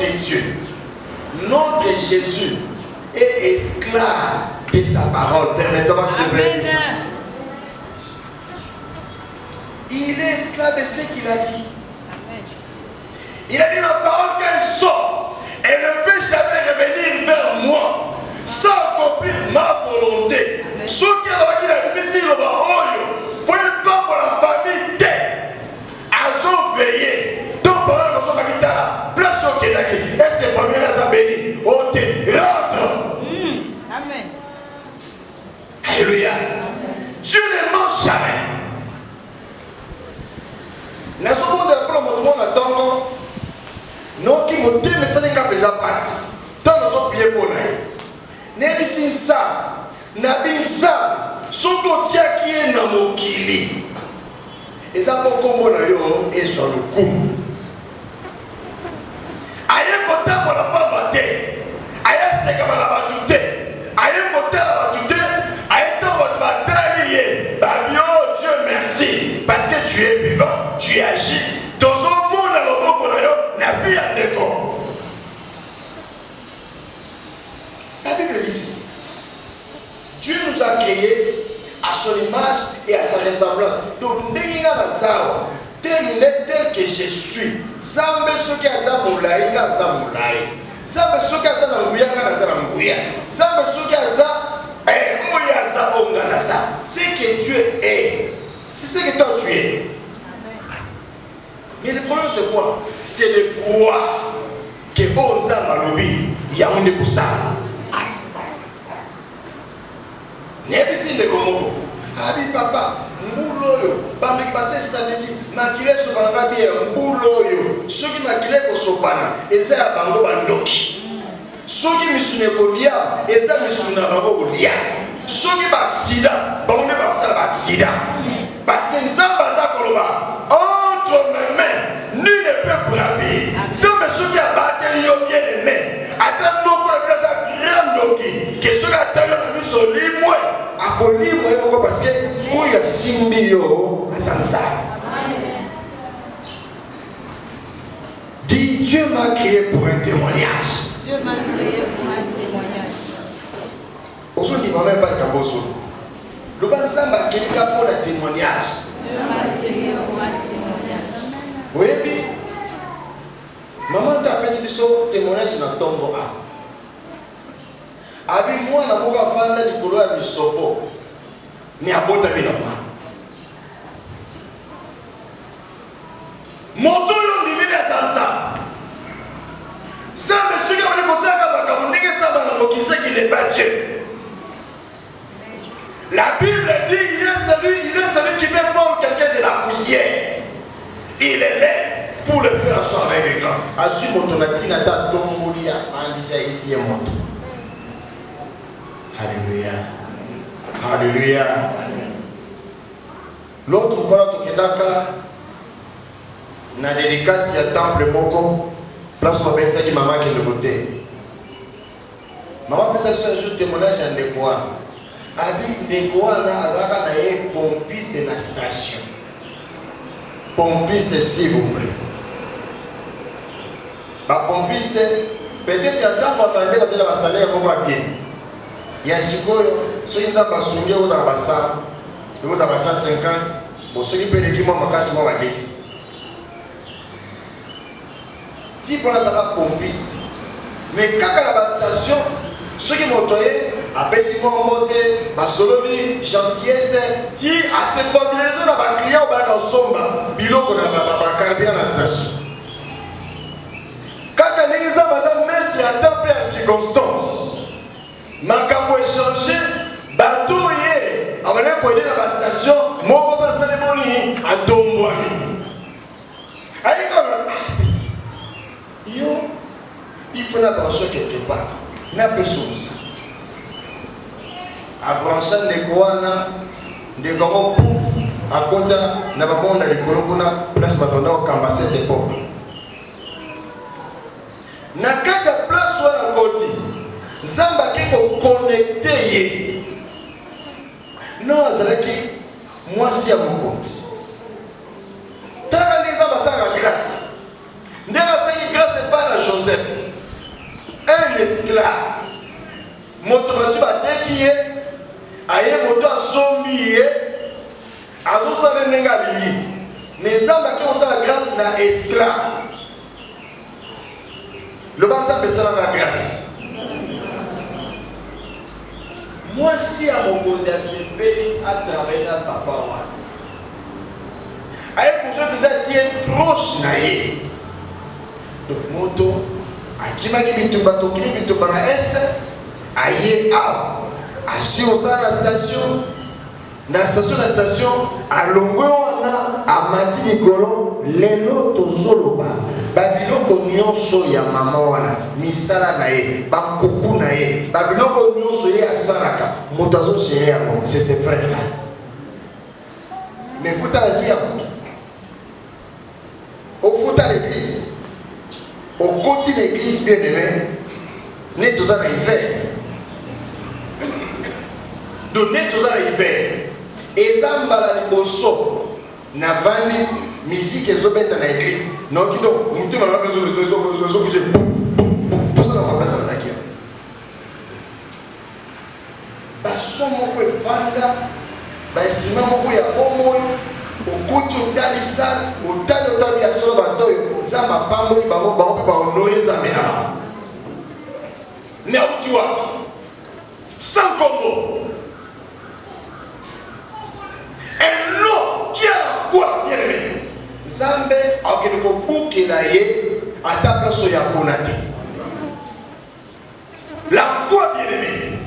notre Dieu, notre Jésus est esclave de sa parole. Permettez-moi s'il vous plaît. Il est esclave de ce qu'il a dit. Il a dit ma parole qu'elle sort, elle ne peut jamais revenir vers moi sans accomplir ma volonté. Ce qui a dit la mission, pour le temps pour la famille, à veiller. Donc, par exemple, place au Québec, est-ce que la famille a béni? Oh, t'es l'autre. Amen. Alléluia. Dieu ne ment jamais. Nous avons dit que nous avons non qui me dit mais ça n'est qu'à déjà passe. Dans notre pied pour nous. N'est-ce ça? Nabi ça. Ce côté qui est dans mon kili. Et ça pour comment nous et sur le coup. Aïe côté pour la pas battre. Aïe c'est comme la batute. Aïe côté la batute. Aïe dans votre bataille. Babio Dieu merci parce que tu es vivant, tu agis. Dans un monde dans le monde qu'on a n'a plus à l'école. La Bible dit ceci. Dieu nous a créés à son image et à sa ressemblance. Donc, tel que je suis. Zambe ce qui a zamoulaï, n'a zamoulaï. Zambe ce qui a zanangouya, n'a zanangouya. Zambe ce qui a za, c'est que Dieu est. C'est ce que toi tu es. Mais le problème c'est quoi? C'est le pouvoir que Bonza Malobi Yaoundé Koussa. N'est-ce pas le Congo? Abi papa, Mbouloyo, Bambi passé stratégie, Makile Sopana bien, Mbouloyo, ceux qui Makile Kosopana, et ça a Bango Bandoki. Ceux qui me sont Kolia, et ça me sont Bango Kolia. Ceux qui ont accident, Bango ne pas ça accident. Parce que nous sommes basés Koloba. Entre mes mains, nul ne peut vous la vie. C'est ceux qui ont battu bien les mains. Attends, nous avons une grande doki. Que ceux qui ont attendu la vie sont libres. À Colimo, parce que où il y a 6 millions à Sansa. Dis, Dieu m'a créé pour un témoignage. Dieu m'a créé pour un témoignage. Aujourd'hui, il ne va même pas être en bosso. Le Bansa m'a créé pour un témoignage. Dieu m'a créé pour un témoignage. Oui, puis, maman t'a appelé ce témoignage dans ton tombeau. Abi moi na moka fanda likolo ya bisopo ni abota mina mwa moto yo ndimile sasa sambe suka bali kosaka bakabu ndenge samba na mokisa qui n'est pas Dieu. La Bible dit il est celui qui met prendre quelqu'un de la poussière. Il est laid pour le faire ensemble avec les grands. Azu moto na tina ta tombolia andisa ici moto. Alléluia. Alléluia. L'autre fois, tu as une dédicace à temple moko, place où on appelle ça qui maman qui est de côté. Maman fait ça un jour témoignage à Ndekoa. Abi Ndekoa na azaka na ye pompiste de la station. Pompiste s'il vous plaît. La pompiste, peut-être qu'il y a tant d'entendre parce qu'il y a un salaire pour bien. Il y a si quoi, ceux qui ont basungé aux ambassades, aux ambassades 50, pour ceux qui peuvent les guimauves, ma casse, moi, ma laisse. Si pour la zara pompiste, mais quand à la station, ceux qui m'ont toyé, après si moi monté, basolobi, gentillesse, ti à se familiariser dans ma client ou dans somba, bilo qu'on a ma carabine dans la station. Quand les gens vont mettre à temps et à circonstance, makambo échangé, bateau yé, avant de aller dans la station, mon papa s'est démoli à Dombouami. Allez, yo, il faut la brancher quelque part. N'a pas chose. À brancher les goana, des grands pouf, à côté, n'a pas bon dans les colons, place batona au cambassé des peuples. N'a qu'à ta place ou à côté. Zamba qui est connecté. Non, c'est moi si à mon compte. Tant que les gens grâce. N'est-ce pas grâce passe pas à Joseph, un esclave. Moto basu bateki ye, aye moto asombi ye, azosala ndenge alingi. Mais Nzambe qui a la grâce na esclave. Le Nzambe ça la grâce. Moi si à mon cause à CP à travailler à papa moi. Aye pour je peut-être tiens proche na ye. Donc moto akimaki bitumba tokili bitumba na est aye a assurance à la station à longwe wana amati likolo lelo tozoloba babiloko nyonso ya mama wana misala na ye bakuku na ye babiloko nyonso ye asalaka moto azogere yango c'est ses frères là. Mais vous la vie à moto au foot à l'église au côté de l'église bien aimé né tous en hiver donné tous en hiver ezambala liboso na vandi musique ezobeta na église non kido mutu na bezo bouger tout ça na place na kia ba somo ko vanda ba esima moko ya bomo okuti otalisa otali ya solo batoyo nzamba pamboli bango pe ba honorer nzambe na ba mais où tu vois sans combo. Un homme qui a la foi, bien aimé. Nzambe a quelque chose qui à ta place où il y a Konate. La foi, bien aimé.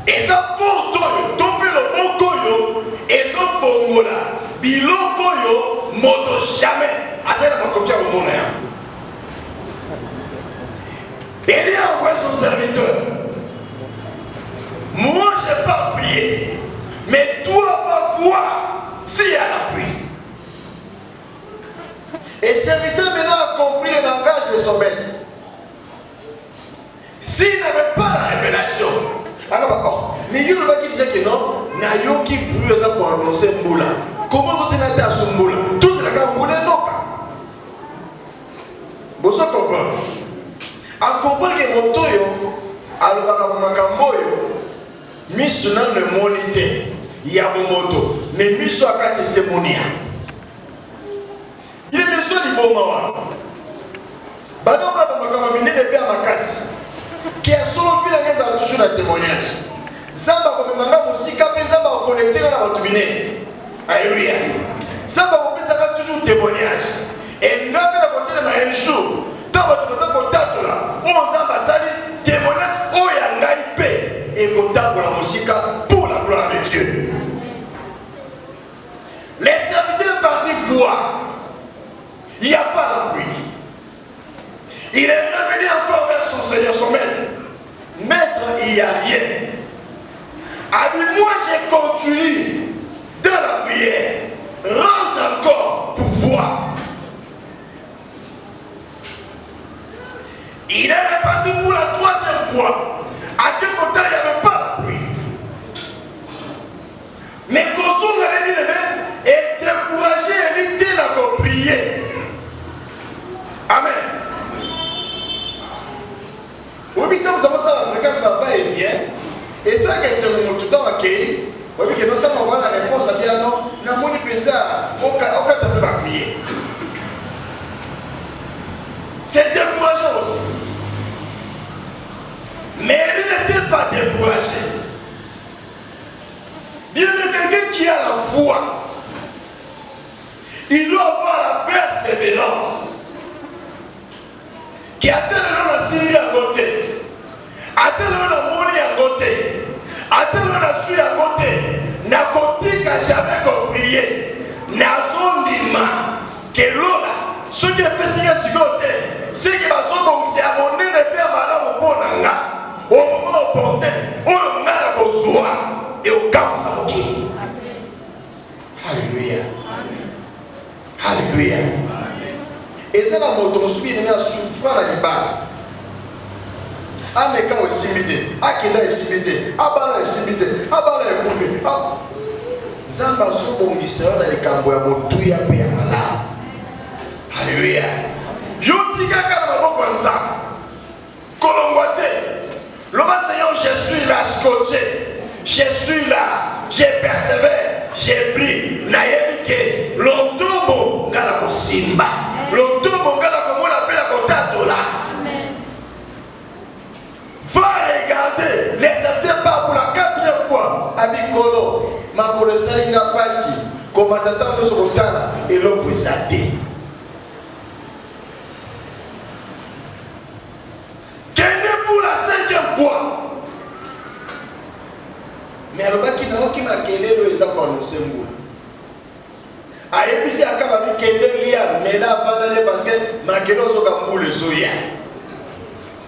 Et ça pour toi, ton père le bon koyo, et ça pour moi là, bilo koyo, moto jamais. À ça, il va copier au monde. Il a envoyé son serviteur. Moi, je n'ai pas prié. Mais toi, va voir s'il y a la pluie. Et le serviteur maintenant a compris le langage de son maître. S'il n'avait pas la révélation, alors, mais il y a qui disait que non, Nayo qui brûle pour annoncer Mboula. Comment vous tenez à ce Mboula? Tout ce que vous voulez, non. Vous comprenez? En comprenant que mon toyo, alors Makamboyo, miso na le monite ya moto mais miso akati semonia il est miso li bomawa bano ka makama minene pe makasi qui a solo vile ngeza toujours na témoignage zamba ko manga musika pe zamba ko connecter na batu minene alléluia zamba ko pesa ka toujours témoignage et ngabe na côté na un jour dans votre besoin ko tatola on zamba sali témoignage o ya ngai pe et qu'on tape la musique pour la gloire de Dieu. Les serviteurs partent voir. Il n'y a pas la pluie. Il est revenu encore vers son Seigneur, son maître. Maître, il n'y a rien. A dit, moi j'ai continué dans la prière. Rentre encore pour voir. Il est reparti pour la troisième fois. À quel côté il n'y avait pas la pluie. Mais Kosoum avait dit et découragé et dit à prier. Amen. Oui, mais quand ça va et vient, et ça que c'est mon tout temps accueilli, oui, mais notamment avoir la réponse à bien non, n'a pas de plaisir au cas où tu vas prier. C'est décourageant aussi. Mais elle n'était pas découragée. Bien que quelqu'un qui a la foi, il doit avoir la persévérance. Qui a tellement la Syrie à côté, a tellement la monnaie à côté, a tellement la suie à côté, n'a côté qu'à jamais compris, n'a son lima, que l'ora, ce qui est pessimiste à ce côté, c'est qui va se donc c'est à mon nez de père madame au bon anga. Au moment opportun, on a la joie et au cap samaki. Alléluia. Alléluia. Et c'est la moto, on subit une souffrance à l'Iban. Ah, mais quand on est simité, ah, qu'il est simité, ah, bah, est simité, ah, bah, est coupé. Ah, Zamba, ce bon ministère dans les cambois, mon tout y a payé malade. Alléluia. Yotika Karaboko Nza. Kolongwate. L'homme Seigneur, je suis là, scotché. Je suis là. J'ai persévéré. J'ai pris. Naïbike. L'autombo ngala ko simba. L'autombo ngala ko mona pela ko tatola. Va regarder. Les serviteurs partent pour la 4e fois. Abikolo. Makolo salinga pasi. Komatata nous kotala et l'homme brisate. Quelle est pour la 5e fois? Mais alors qui n'a aucun makele le exemple annoncé mboula. Ayebisi akaba mi kende lia mais là vandale parce que makele ozoka mboule soya.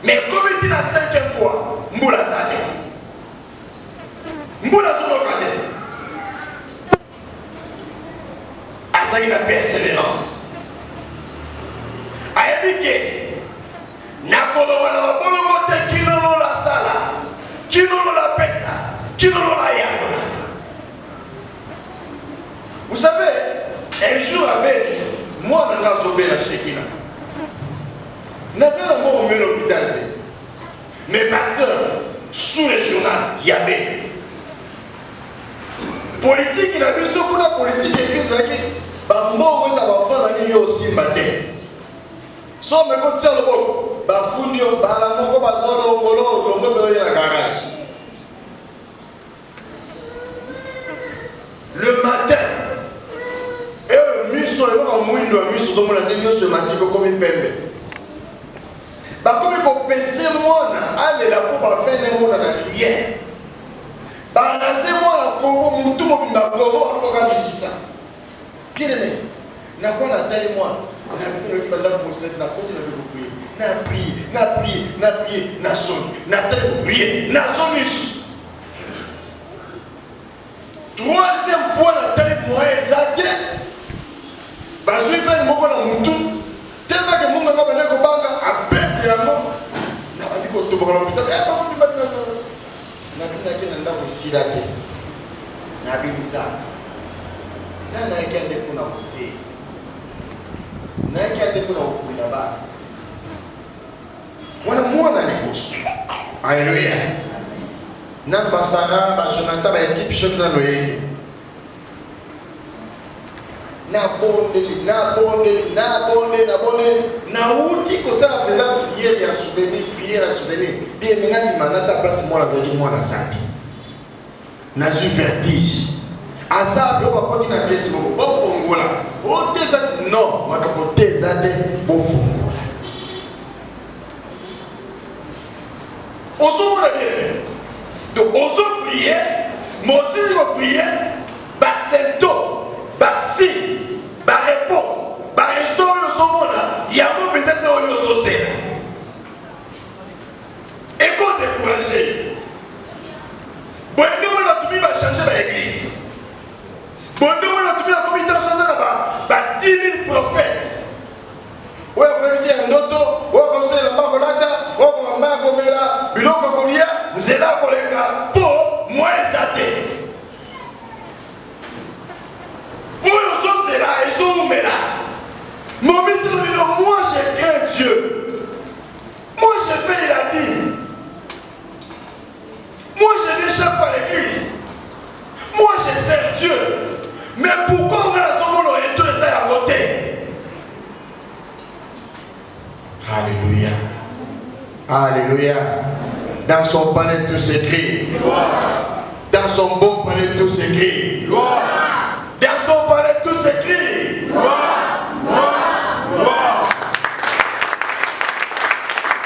Mais comme il dit la 5e fois, mboula zate. Mboula zoka te. Asagi na persévérance. Ayebike nakolo wana bolongo te kinolo la sala. Kinolo la pesa. Kinolo la yangola. Vous savez, un jour à Bélé, moi je suis tombé la Shekina. Je ne sais pas comment l'hôpital. Mes pasteurs, sous le journal, il y a des politique, il a vu ce qu'on a politique et qui Bambo, ça va faire la nuit aussi matin. Sans me dire le bon, Bafundio, Balamoko, Bazolo, Molo, Lombo, la garage. Le matin, et le musso, et le musso, le musso, tout le monde a dit, ce matin, comme il pète. Comme il faut penser, moi, allez la pour faire des mots dans la rivière. Moi, la Congo, tout le monde m'a Congo, encore ici ça. Bien aimé, n'a pas la taille moi. N'a pas le n'a prié, n'a prié, n'a sonné, n'a prié, n'a sonné. 3e fois la taille moi exacte. Parce que je fais le mot dans mon tour. Tellement que mon gars va venir au banc à peine de la mort. N'a pas dit qu'on te voit dans l'hôpital. N'a pas dit qu'on a aussi la tête. N'a pas dit ça. N'a pas dit qu'on a voté. N'a pas dit qu'on a voté là-bas. Voilà moi dans les courses. Alléluia. N'a pas Sarah, Jonathan, l'équipe chute dans le yéké. Na bonde, na outi ko ça la prière ya souvenir, bien maintenant il m'a place moi la vie moi la santé. Na su vertige. Asa blo ba koti na place mo bo fongola. O teza non, ma ka teza te bo fongola. Oso mo la bien. Donc oso prier, moi aussi je prier, ba sento, ba si la réponse, la restauration de ce monde, il y a un peu peut-être au social. Et qu'on découragé. Bon, nous va changer l'église. Bon, nous va changer là-bas. 10 000 prophètes. Ouais, comme si un auto, ouais, comme si la magonata, ouais, comme la magomela, biloko kolia, zela kolega, pour moi et ça. Moi je crains Dieu. Moi je paye la dîme. Moi je vais chaque fois à l'église. Moi je sers Dieu. Mais pourquoi on va la seconde et tout ça à côté? Alléluia. Alléluia. Dans son palais tout s'écrit. Dans son bon palais tout s'écrit. Dans son palais tout s'écrit.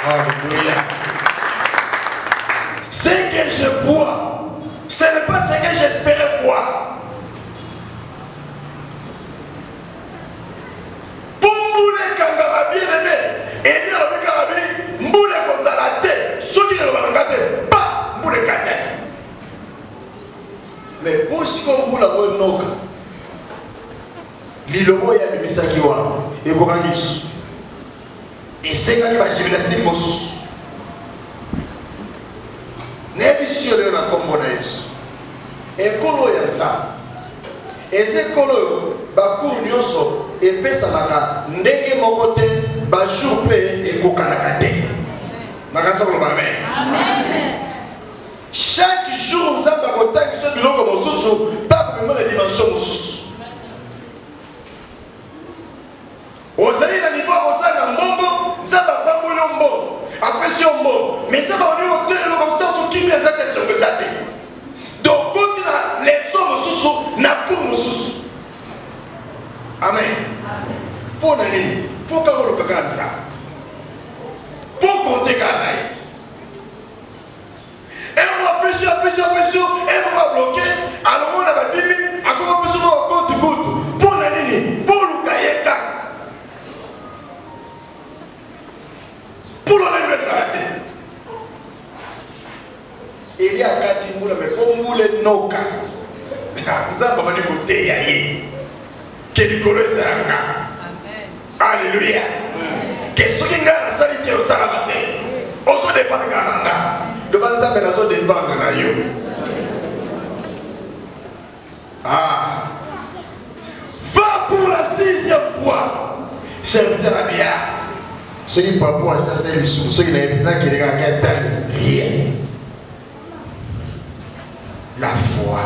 Alléluia. Ce que je vois, ce n'est pas ce que j'espérais voir. Pour Mboule Kangara bien aimé, et il y a le Karabi, Mboule Kozalate, ceux qui ne le voient pas, Mboule Kate. Mais pour ce qu'on Mboule a noka, l'îlomo ya bimisaki wa, et comment Jésus. Et c'est quand il va gymnastique au sous. N'ébissez le la commonnaise. Et colo y a ça. Et c'est colo, bakou nyoso, epesamaka ndenge moko te bajour mpe ekokanaka te. Nakasa koloba amen. Chaque jour nzambe akotangisa biloko mosusu mpa komema na dimension mosusu. Ozali na niveau akosala mbongo nzambe apamboli yo mbongo apesi yo mbongo mais nzambe aboni otelelo kotanso kimi eza te songo eza te. Donc koti na leso mosusu na cour mosusu. Amen. Mpo na nini? Mpo kaka oluka kaka nzambe. Mpo konte kaka na ye. Et on va bloquer, alors on a 10 000, à quoi on peut se voir au compte goutte pour la ligne, pour le cahier. Pour la ligne, ça a été. Il y a 4 000, mais pour nous les noka, nous avons pas dit côté yaye, que du colère c'est un gars. Alléluia. Que ce qui est la salité au salamate, on se dépend de gars. Le banza menaçant de dépendre na yo. Ah. Va pour la 6e fois. Serviteur à bien. Ce qui pas pour ça c'est le sous. Ce qui n'a pas qui regarde rien. La foi.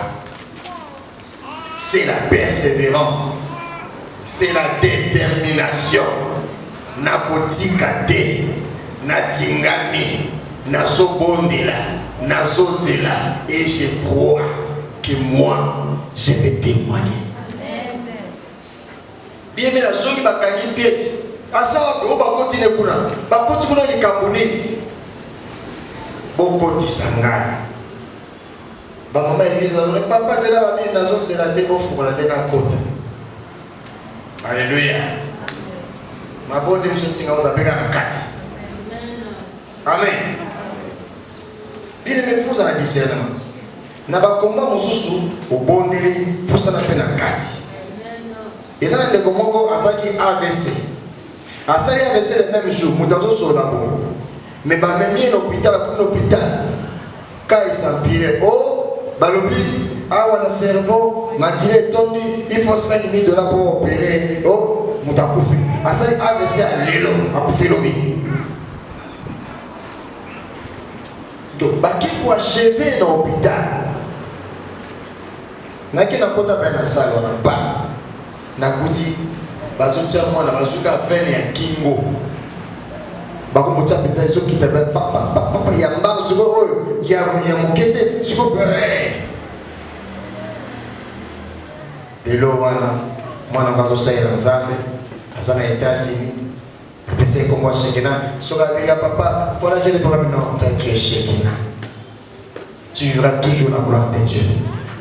C'est la persévérance. C'est la détermination. Nakotika te. Natingami. Nazobondela, nazozela, et je crois que moi, je vais témoigner. Bien, mais la zone qui va gagner une pièce. À ça, on va continuer pour nous. On va continuer les Camerounais. Beaucoup de sangai. Maman, elle dit, papa, c'est là, la maison, c'est la démo, il faut la donner à côté. Alléluia. Ma bonne dame, je sais que vous avez la carte. Amen. Bien aimé, vous avez discernement. N'a pas combat mon sous au bon délai pour ça la peine à 4. Et ça n'a pas comment à ça qui AVC. À ça il AVC le même jour, nous avons sur la boue. Mais bah même bien l'hôpital pour l'hôpital. Quand il s'empire, oh, balobi, ah on a cerveau, maquillé tombé, il faut 5 000 $ pour opérer. Oh, mutakufi. À ça il AVC à l'élo, à koufi lobi. Donc, baki pour achever dans l'hôpital. Naki na kota ba na salle wana ba. Na kuti bazotia mwana bazuka veine ya kingo. Bako motia pesa iso kita ba papa ya mba siko oyo ya mukete siko delo wana mwana bazo saira nzambe azana etasini. C'est comme moi, Shekina. Soga Biga papa, voilà, j'ai le problème. Non, tu es Shekina. Tu vivras toujours la gloire de Dieu.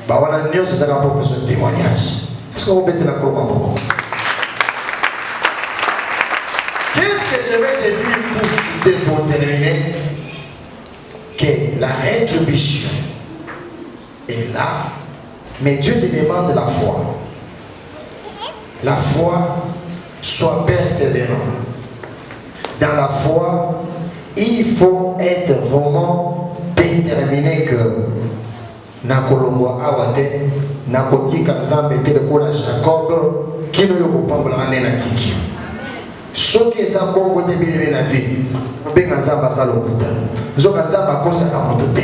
Bah, on a une news, ça va pas besoin de témoignage. Est-ce qu'on va mettre la gloire en Qu'est-ce que je vais te dire pour terminer? Que la rétribution est là, mais Dieu te demande la foi. La foi, sois persévérant. Dans la foi, il faut être vraiment déterminé que Nakolombo Awate, Nakotika Nzambe Telekola Jacob, qui nous y pambla anenatiki. Ce qui est un bon côté de la vie, ben Nzamba Salokuta. Zoka Nzamba kosa na motote.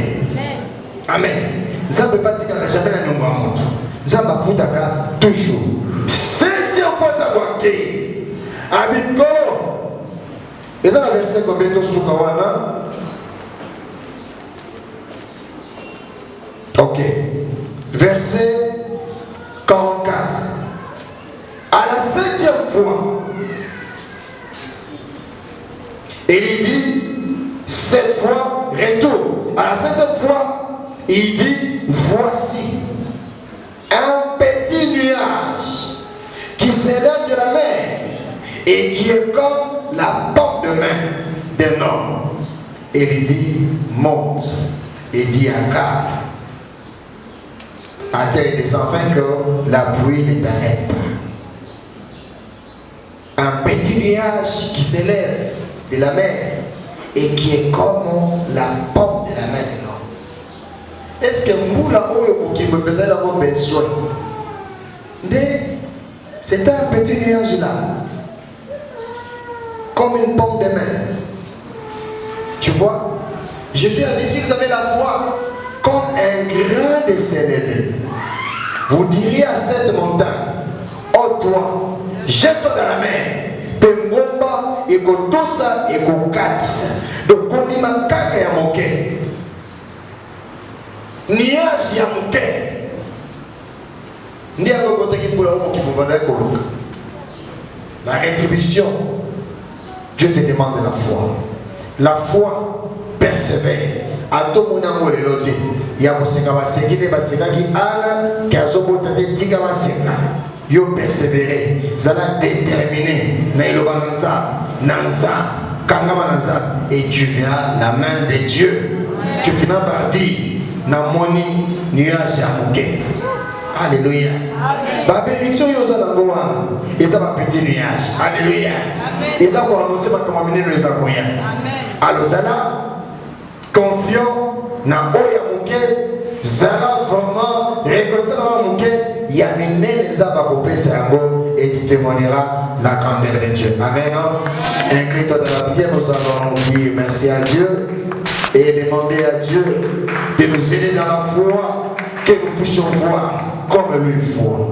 Amen. Nzamba patika na jamais na nyumba moto. Nzamba futaka toujours. 7e fois takwake. Abiko. Et ça, la verset combien de sous Kawana? Ok. Verset 44. À la 7e fois, il dit, cette fois, retour. À la 7e fois, il dit, voici un petit nuage qui s'élève de la mer et qui est comme la paume de main d'un homme. Et il dit, monte. Et dit à Car, à tel des enfants que la pluie ne t'arrête pas. Un petit nuage qui s'élève de la mer et qui est comme la paume de la main de l'homme. Est-ce que Moula Oyo qui me besoin d'avoir besoin de C'était un petit nuage là, comme une pomme de main. Tu vois, Jésus a dit, si vous avez la foi comme un grain de sénévé, vous diriez à cette montagne, oh toi, jette-toi dans la mer. Pengomba ekotosa ekokatisa. Donc kondima kaka ya moke. Nuage ya moke. Ndi akokotaki mpula omo kibobanda koluka. La rétribution, Dieu te demande la foi. La foi persévère. Atomonango lelote. Ya kosenga basengile basengaki ala kazobota te tika basenga. Yo persévérer, zala déterminé, naïloba nansa, kangama nansa, et tu verras la main de Dieu. Tu finis par dire, namoni nuage à moquer. Alléluia. La bénédiction yosa nangoa, et ça va petit nuage. Alléluia. Et ça pour annoncer ma commandement nous les alors zala confiant na oya moquer, zala vraiment reconnaissant na moquer. Il y a et tu témoigneras la grandeur de Dieu. Amen. Incline-toi dans la prière, nous allons dire merci à Dieu et demander à Dieu de nous aider dans la foi, que nous puissions voir comme lui voit.